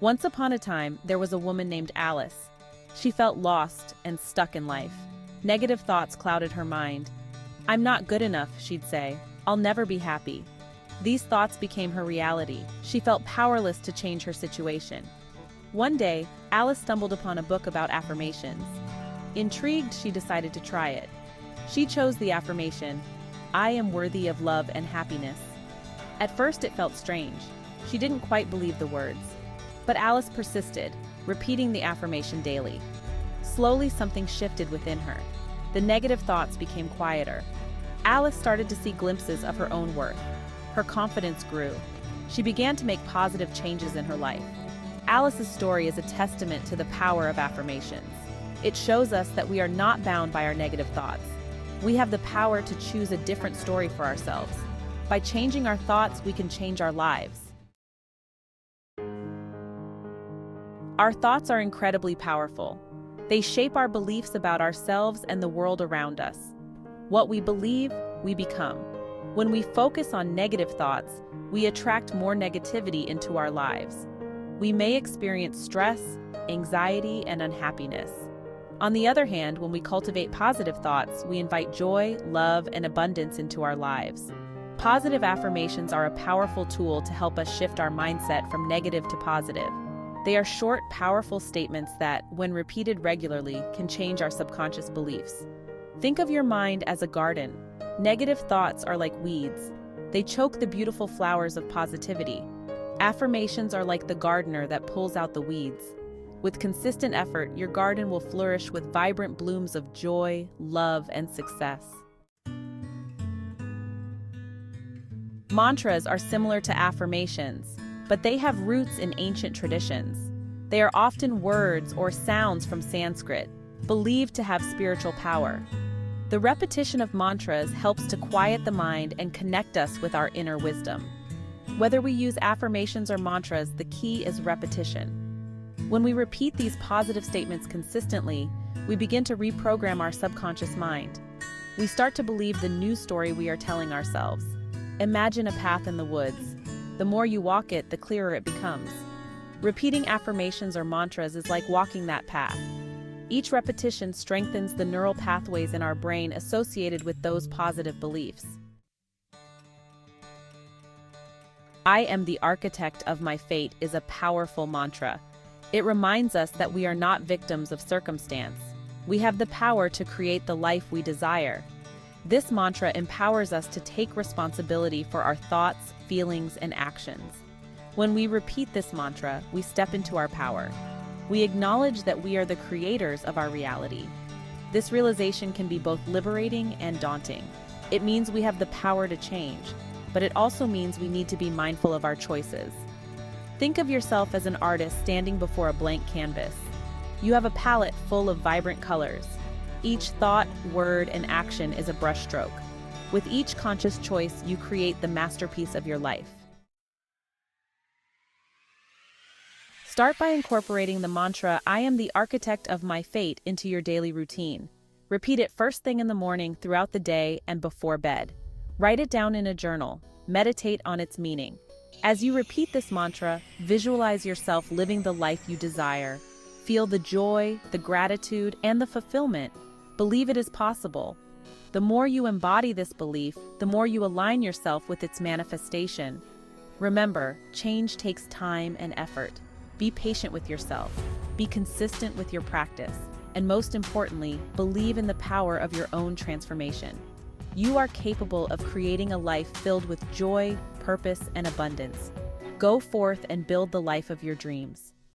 Once upon a time, there was a woman named Alice. She felt lost and stuck in life. Negative thoughts clouded her mind. "I'm not good enough," she'd say. "I'll never be happy." These thoughts became her reality. She felt powerless to change her situation. One day, Alice stumbled upon a book about affirmations. Intrigued, she decided to try it. She chose the affirmation, "I am worthy of love and happiness." At first it felt strange. She didn't quite believe the words. But Alice persisted, repeating the affirmation daily. Slowly something shifted within her. The negative thoughts became quieter. Alice started to see glimpses of her own worth. Her confidence grew. She began to make positive changes in her life. Alice's story is a testament to the power of affirmations. It shows us that we are not bound by our negative thoughts. We have the power to choose a different story for ourselves. By changing our thoughts, we can change our lives. Our thoughts are incredibly powerful. They shape our beliefs about ourselves and the world around us. What we believe, we become. When we focus on negative thoughts, we attract more negativity into our lives. We may experience stress, anxiety, and unhappiness. On the other hand, when we cultivate positive thoughts, we invite joy, love, and abundance into our lives. Positive affirmations are a powerful tool to help us shift our mindset from negative to positive. They are short, powerful statements that, when repeated regularly, can change our subconscious beliefs. Think of your mind as a garden. Negative thoughts are like weeds. They choke the beautiful flowers of positivity. Affirmations are like the gardener that pulls out the weeds. With consistent effort, your garden will flourish with vibrant blooms of joy, love, and success. Mantras are similar to affirmations, but they have roots in ancient traditions. They are often words or sounds from Sanskrit, believed to have spiritual power. The repetition of mantras helps to quiet the mind and connect us with our inner wisdom. Whether we use affirmations or mantras, the key is repetition. When we repeat these positive statements consistently, we begin to reprogram our subconscious mind. We start to believe the new story we are telling ourselves. Imagine a path in the woods. The more you walk it, the clearer it becomes. Repeating affirmations or mantras is like walking that path. Each repetition strengthens the neural pathways in our brain associated with those positive beliefs. "I am the architect of my fate" is a powerful mantra. It reminds us that we are not victims of circumstance. We have the power to create the life we desire. This mantra empowers us to take responsibility for our thoughts, feelings, and actions. When we repeat this mantra, we step into our power. We acknowledge that we are the creators of our reality. This realization can be both liberating and daunting. It means we have the power to change, but it also means we need to be mindful of our choices. Think of yourself as an artist standing before a blank canvas. You have a palette full of vibrant colors. Each thought, word, and action is a brushstroke. With each conscious choice, you create the masterpiece of your life. Start by incorporating the mantra, "I am the architect of my fate," into your daily routine. Repeat it first thing in the morning, throughout the day, and before bed. Write it down in a journal. Meditate on its meaning. As you repeat this mantra, visualize yourself living the life you desire. Feel the joy, the gratitude, and the fulfillment. Believe it is possible. The more you embody this belief, the more you align yourself with its manifestation. Remember, change takes time and effort. Be patient with yourself. Be consistent with your practice. And most importantly, believe in the power of your own transformation. You are capable of creating a life filled with joy, purpose, and abundance. Go forth and build the life of your dreams.